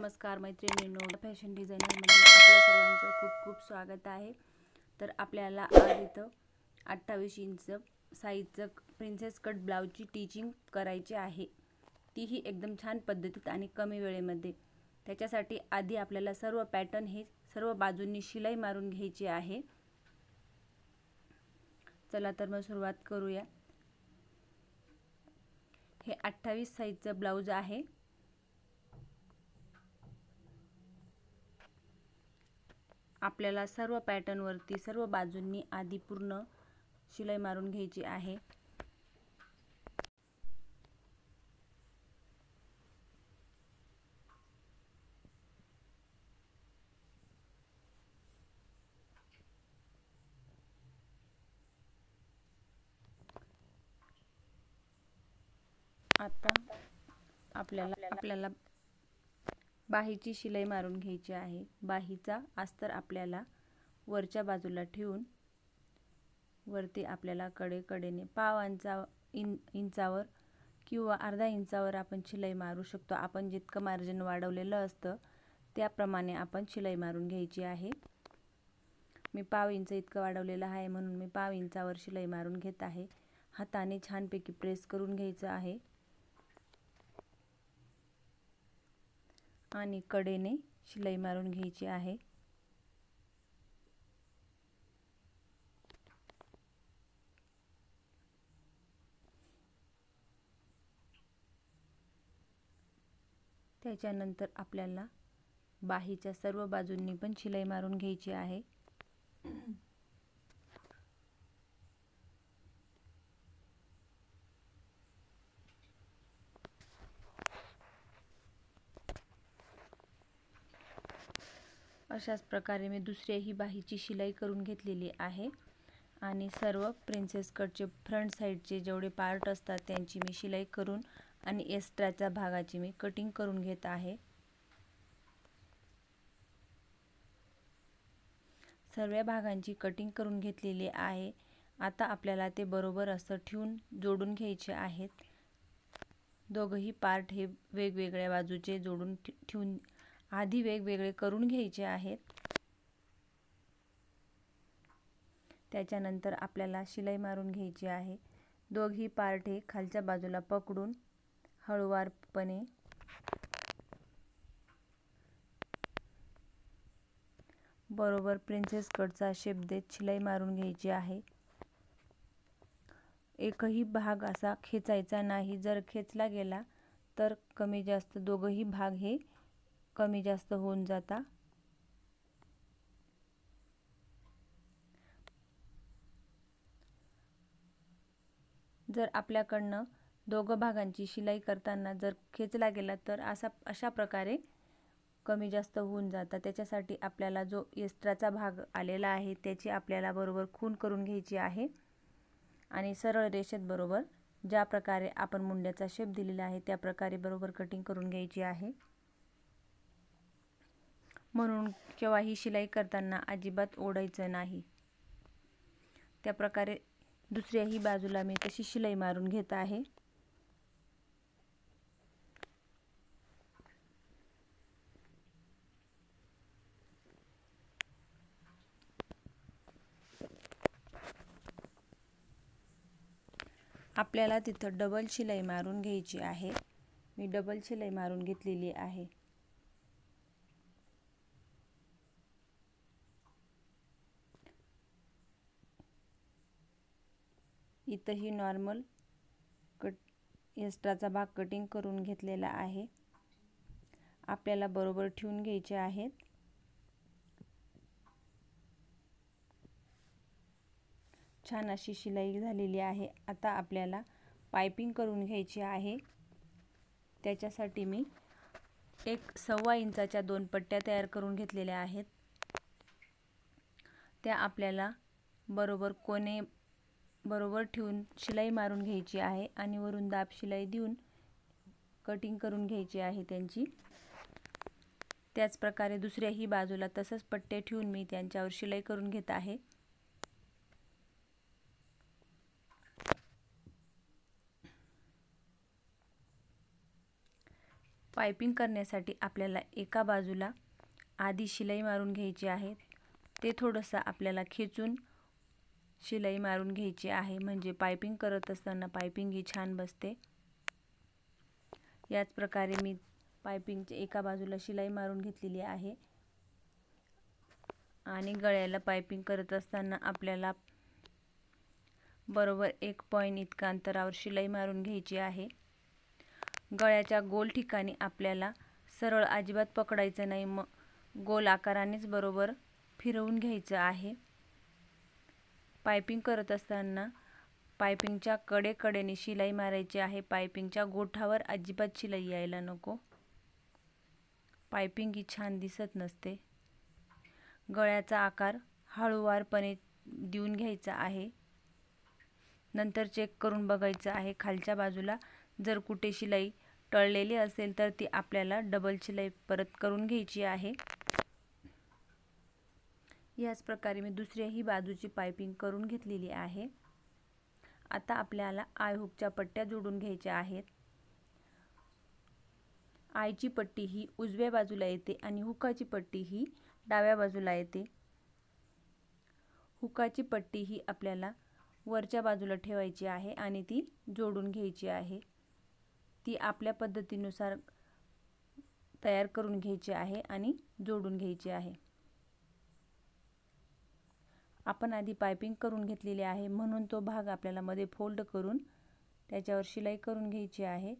नमस्कार मैत्रिणींनो, फॅशन डिझायनरमध्ये आपल्या सर्वांचं खूप खूप स्वागत आहे। तर आपल्याला आज इथं 28 इंच साईजचं प्रिन्सेस कट ब्लाउजची टीचिंग करायची आहे, तीही एकदम छान पद्धतीत आणि कमी वेळेमध्ये। त्याच्यासाठी आधी आपल्याला सर्व पॅटर्न हे सर्व बाजूंनी शिलाई मारून घ्यायची आहे। चला तर मग सुरुवात करूया। हे 28 साईजचं ब्लाउज आहे। आपल्याला सर्व पॅटर्न वरती सर्व बाजूंनी आधी पूर्ण शिलाई मारून घ्यायची आहे। आता आपल्याला बाहीची शिलाई मारून घ्यायची आहे। बाहीचा अस्तर आपल्याला वरच्या बाजूला ठेवून वरती आपल्याला कडेने पाव इंचावर किंवा अर्धा इंचावर आपण शिलाई मारू शकतो। आपण जितकं मार्जिन वाढवलेलं असतं त्याप्रमाणे आपण शिलाई मारून घ्यायची आहे। मी पाव इंच इतकं वाढवलेलं आहे म्हणून मी पाव इंचावर शिलाई मारून घेत आहे। हाताने छानपैकी प्रेस करून घ्यायचं आहे आणि कडेने शिलाई मारून घ्यायची आहे। त्याच्यानंतर आपल्याला बाहीच्या सर्व बाजूंनी पण शिलाई मारून घ्यायची आहे। अशाच प्रकारे मी दुसऱ्याही बाहीची शिलाई करून घेतलेली आहे आणि सर्व प्रिन्सेस कटचे फ्रंट साइडचे जेवढे पार्ट असतात त्यांची मी शिलाई करून आणि एक्स्ट्राच्या भागाची मी कटिंग करून घेत आहे। सर्व भागांची कटिंग करून घेतलेली आहे। आता आपल्याला ते बरोबर असं ठेवून जोडून घ्यायचे आहेत। दोघही पार्ट हे वेगवेगळ्या बाजूचे जोडून ठेवून आधी वेगवेगळे करून घ्यायचे आहेत। त्याच्यानंतर आपल्याला शिलाई मारून घ्यायची आहे। दोघही पार्ट हे खालच्या बाजूला पकडून हळूवारपणे बरोबर प्रिन्सेस कटचा शेप देत शिलाई मारून घ्यायची आहे। एकही भाग असा खेचायचा नाही, जर खेचला गेला तर कमी जास्त दोघही भाग हे कमी जास्त होऊन जाता। जर आपल्याकडनं दोघं भागांची शिलाई करताना जर खेचला गेला तर अशा प्रकारे कमी जास्त होऊन जातं। त्याच्यासाठी आपल्याला जो एक्स्ट्राचा भाग आलेला आहे त्याची आपल्याला बरोबर खूण करून घ्यायची आहे आणि सरळ रेषेत बरोबर ज्या प्रकारे आपण मुंड्याचा शेप दिलेला आहे त्या प्रकारे बरोबर कटिंग करून घ्यायची आहे। म्हणून केव्हाही शिलाई करताना अजिबात ओढायचं नाही। त्या प्रकारे दुसऱ्याही बाजूला मी तशी शिलाई मारून घेत आहे। आपल्याला तिथं डबल शिलाई मारून घ्यायची आहे। मी डबल शिलाई मारून घेतलेली आहे। इथंही नॉर्मल कट एक्स्ट्राचा भाग कटिंग करून घेतलेला आहे। आपल्याला बरोबर ठेवून घ्यायचे आहेत। छान अशी शिलाई झालेली आहे। आता आपल्याला पाइपिंग करून घ्यायची आहे। त्याच्यासाठी मी 1.25 इंचाच्या 2 पट्ट्या तयार करून घेतलेल्या आहेत। त्या आपल्याला बरोबर कोणे बरोबर ठेवून शिलाई मारून घ्यायची आहे आणि वरून दाब शिलाई देऊन कटिंग करून घ्यायची आहे त्यांची। त्याच प्रकारे दुसऱ्याही बाजूला तसंच पट्टे ठेवून मी त्यांच्यावर शिलाई करून घेत आहे। पायपिंग करण्यासाठी आपल्याला एका बाजूला आधी शिलाई मारून घ्यायची आहे. ते थोडंसं आपल्याला खेचून शिलाई मारून घ्यायची आहे, म्हणजे पायपिंग करत असताना पायपिंग ही छान बसते. याच प्रकारे मी पायपिंगच्या एका बाजूला शिलाई मारून घेतलेली आहे आणि गळ्याला पायपिंग करत असताना आपल्याला बरोबर 1 पॉइंट इतका अंतरावर शिलाई मारून घ्यायची आहे. गळ्याच्या गोल ठिकाणी आपल्याला सरळ अजिबात पकडायचं नाही, मग गोल आकारानेच बरोबर फिरवून घ्यायचं आहे. पायपिंग करत असताना पायपिंगच्या कडेकडेने शिलाई मारायची आहे. पायपिंगच्या गोठावर अजिबात शिलाई यायला नको, पायपिंग ही छान दिसत नसते. गळ्याचा आकार हळूवारपणे देऊन घ्यायचा आहे. नंतर चेक करून बघायचं आहे खालच्या बाजूला जर कुठे शिलाई टळलेली असेल तर ती आपल्याला डबल शिलाई परत करून घ्यायची आहे. याच प्रकारे मी दुसऱ्याही बाजूची पायपिंग करून घेतलेली आहे. आता आपल्याला आय हुकच्या पट्ट्या जोडून घ्यायच्या आहेत. आयची पट्टी ही उजव्या बाजूला येते आणि हुकाची पट्टी ही डाव्या बाजूला येते. हुकाची पट्टी ही आपल्याला वरच्या बाजूला ठेवायची आहे आणि ती जोडून घ्यायची आहे. ती आपल्या पद्धतीनुसार तयार करून घ्यायची आहे आणि जोडून घ्यायची आहे. आपण आधी पायपिंग करून घेतलेली आहे, म्हणून तो भाग आपल्याला मध्ये फोल्ड करून त्याच्यावर शिलाई करून घ्यायची आहे.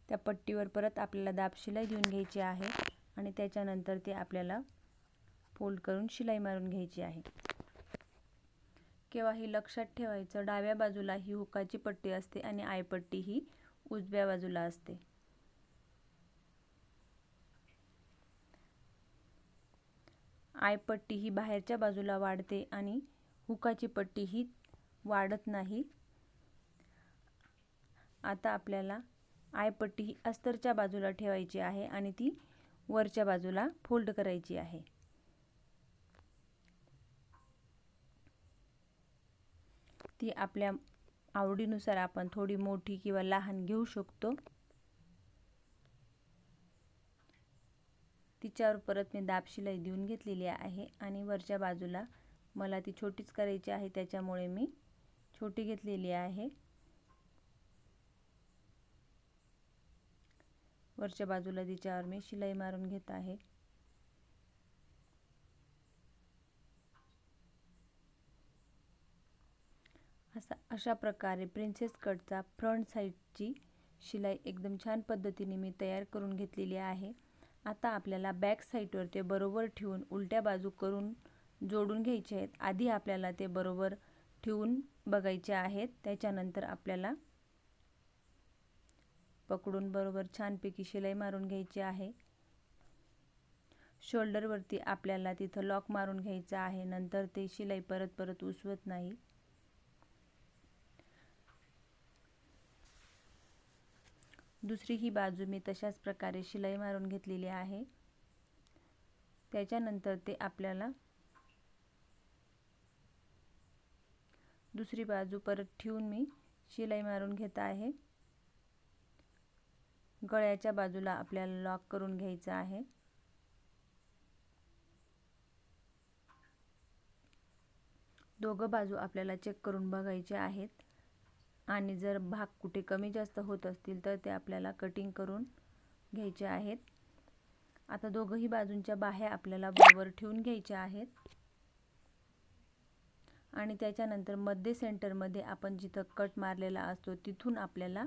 त्या पट्टीवर परत आपल्याला दाब शिलाई देऊन घ्यायची आहे आणि त्याच्यानंतर ते आपल्याला फोल्ड करून शिलाई मारून घ्यायची आहे. केव्हाही लक्षात ठेवायचं, डाव्या बाजूला ही हुकाची पट्टी असते आणि आय पट्टी ही उजव्या बाजूला असते. आय पट्टी ही बाहेरच्या बाजूला वाढते आणि हुकाची पट्टी ही वाढत नाही. आता आपल्याला आय पट्टी ही अस्तरच्या बाजूला ठेवायची आहे आणि ती वरच्या बाजूला फोल्ड करायची आहे. ती आपल्या आवडीनुसार आपण थोडी मोठी किंवा लहान घेऊ शकतो. तिच्यावर परत मी दाब शिलाई देऊन घेतलेली आहे आणि वरच्या बाजूला मला ती छोटीच करायची आहे, त्याच्यामुळे मी छोटी घेतलेली आहे. वरच्या बाजूला तिच्यावर मी शिलाई मारून घेत आहे. अशा प्रकारे प्रिन्सेस कटचा फ्रंट साईडची शिलाई एकदम छान पद्धतीने मी तयार करून घेतलेली आहे. आता आपल्याला बॅक साईडवर ते बरोबर ठेवून उलट्या बाजू करून जोडून घ्यायचे आहेत. आधी आपल्याला ते बरोबर ठेवून बघायचे आहेत, त्याच्यानंतर आपल्याला पकडून बरोबर छानपैकी शिलाई मारून घ्यायची आहे. शोल्डरवरती आपल्याला तिथं लॉक मारून घ्यायचं आहे, नंतर ते शिलाई परत उसवत नाही. दुसरी ही बाजू मी तशाच प्रकारे शिलाई मारून घेतलेली आहे. त्याच्यानंतर ते आपल्याला दुसरी बाजू परत ठेवून मी शिलाई मारून घेत आहे. गळ्याच्या बाजूला आपल्याला लॉक करून घ्यायचं आहे. दोघं बाजू आपल्याला चेक करून बघायचे आहेत आणि जर भाग कुठे कमी जास्त होत असतील तर ते आपल्याला कटिंग करून घ्यायचे आहेत. आता दोघंही बाजूंच्या बाह्या आपल्याला बरोबर ठेवून घ्यायच्या आहेत आणि त्याच्यानंतर मध्य सेंटरमध्ये आपण जिथं कट मारलेला असतो तिथून आपल्याला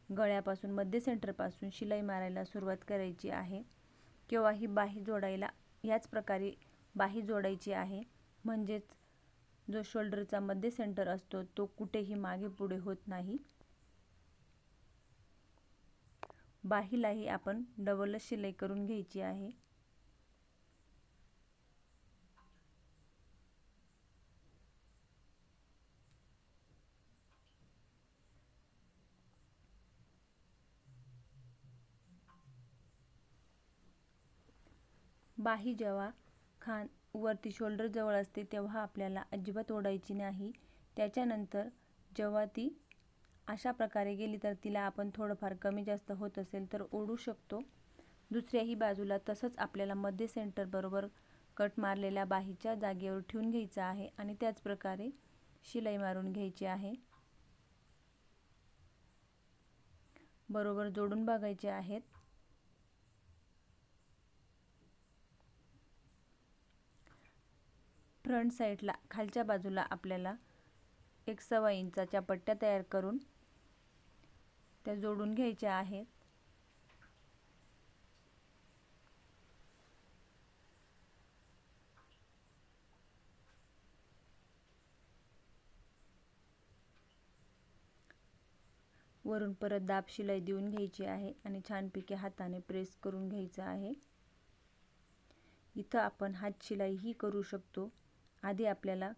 गळ्यापासून मध्य सेंटरपासून शिलाई मारायला सुरुवात करायची आहे. केव्हाही बाही जोडायला याच प्रकारे बाही जोडायची आहे, म्हणजेच जो शोल्डरचा मध्य सेंटर असतो तो कुठेही मागे पुढे होत नाही. बाहीलाही आपण डबल शिलाई करून घ्यायची आहे. बाही जेव्हा खान वरती शोल्डर जवळ असते तेव्हा आपल्याला अजिबात ओढायची नाही. त्याच्यानंतर जेव्हा ती अशा प्रकारे गेली तर तिला आपण थोडंफार कमी जास्त होत असेल तर ओढू शकतो। दुसऱ्याही बाजूला तसंच आपल्याला मध्ये सेंटर बरोबर कट मारलेल्या बाहीच्या जागेवर ठेवून घ्यायचं आहे आणि त्याच प्रकारे शिलाई मारून घ्यायची आहे। बरोबर जोडून बघायचे आहेत। फ्रंट साईडला खालच्या बाजूला आपल्याला 1.25 इंचाच्या पट्ट्या तयार करून त्या जोडून घ्यायच्या आहेत। वरून परत दाब शिलाई देऊन घ्यायची आहे आणि छानपैकी हाताने प्रेस करून घ्यायचं आहे। इथं आपण हात शिलाई ही करू शकतो। आधी आपल्याला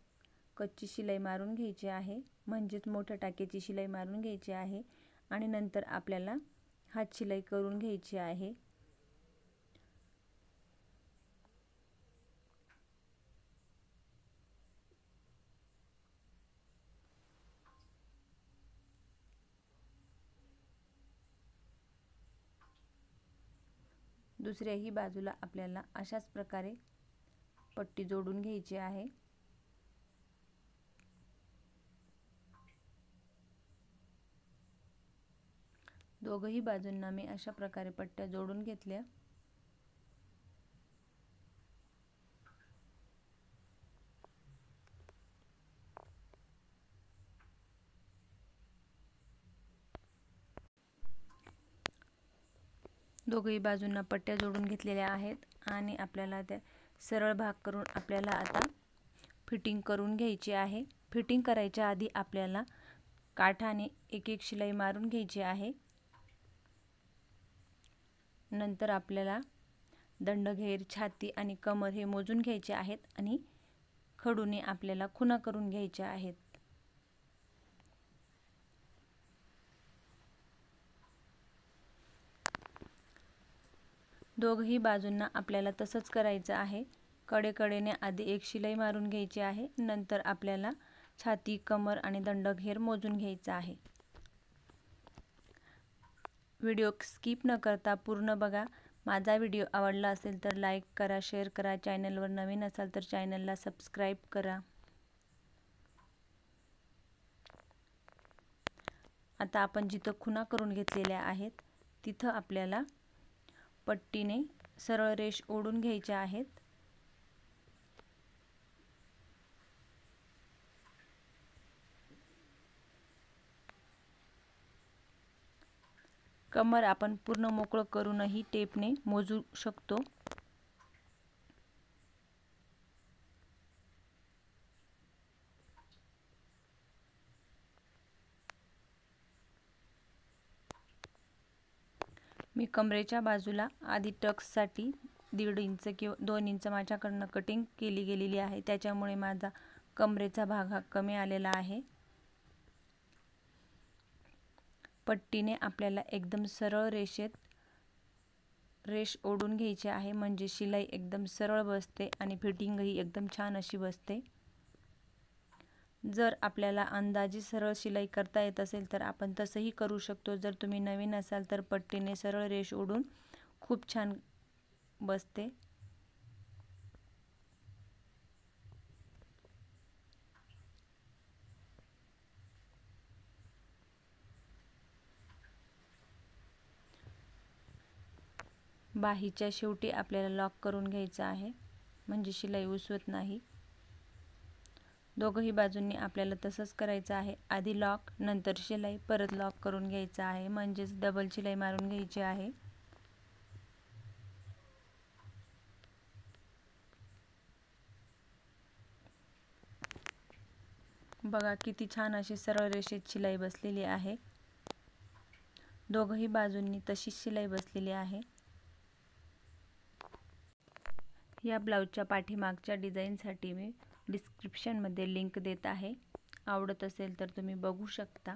कच्ची शिलाई मारून घ्यायची आहे, म्हणजेच मोठ्या टाक्याची शिलाई मारून घ्यायची आहे आणि नंतर आपल्याला हात शिलाई करून घ्यायची आहे। दुसऱ्याही बाजूला आपल्याला अशाच प्रकारे पट्टी जोडून घ्यायची आहे। दोघही बाजूंना मी अशा प्रकारे पट्ट्या जोडून घेतल्या। दोघही बाजूंना पट्ट्या जोडून घेतलेल्या आहेत आणि आपल्याला त्या सरळ भाग करून आपल्याला आता फिटिंग करून घ्यायची आहे। फिटिंग करायच्या आधी आपल्याला काठाने एक एक शिलाई मारून घ्यायची आहे। नंतर आपल्याला दंडघेर, छाती आणि कमर हे मोजून घ्यायचे आहेत आणि खडूने आपल्याला खुणा करून घ्यायच्या आहेत। दोघही बाजूंना आपल्याला तसंच करायचं आहे। कडेकडेने आधी एक शिलाई मारून घ्यायची आहे, नंतर आपल्याला छाती, कमर आणि दंडघेर मोजून घ्यायचा आहे। व्हिडिओ स्किप न करता पूर्ण बघा। माझा व्हिडिओ आवडला असेल तर लाईक करा, शेअर करा। चॅनलवर नवीन असाल तर चॅनलला सबस्क्राईब करा। आता आपण जिथं खुणा करून घेतलेल्या आहेत तिथं आपल्याला पट्टीने सरळ रेष ओढून घ्यायच्या आहेत। कमर आपण पूर्ण मोकळं करूनही टेपने मोजू शकतो। मी कमरेच्या बाजूला आधी टक्ससाठी 1.5 इंच किंवा 2 इंच माझ्याकडनं कटिंग केली गेलेली आहे, त्याच्यामुळे माझा कमरेचा भाग हा कमी आलेला आहे। पट्टीने आपल्याला एकदम सरळ रेषेत रेष ओढून घ्यायची आहे, म्हणजे शिलाई एकदम सरळ बसते आणि फिटिंगही एकदम छान अशी बसते। जर आपल्याला अंदाजे सरळ शिलाई करता येत असेल तर आपण तसंही करू शकतो। जर तुम्ही नवीन असाल तर पट्टीने सरळ रेष ओढून खूप छान बसते। बाहीच्या शेवटी आपल्याला लॉक करून घ्यायचा आहे, म्हणजे शिलाई उसवत नाही। दोघही बाजूंनी आपल्याला तसंच करायचं आहे। आधी लॉक, नंतर शिलाई, परत लॉक करून घ्यायचं आहे, म्हणजेच डबल शिलाई मारून घ्यायची आहे। बघा किती छान अशी सरळ रेषेत शिलाई बसलेली आहे। दोघही बाजूंनी तशीच शिलाई बसलेली आहे। या ब्लाऊजच्या पाठीमागच्या डिझाईनसाठी मी डिस्क्रिप्शनमध्ये लिंक देत आहे, आवडत असेल तर तुम्ही बघू शकता।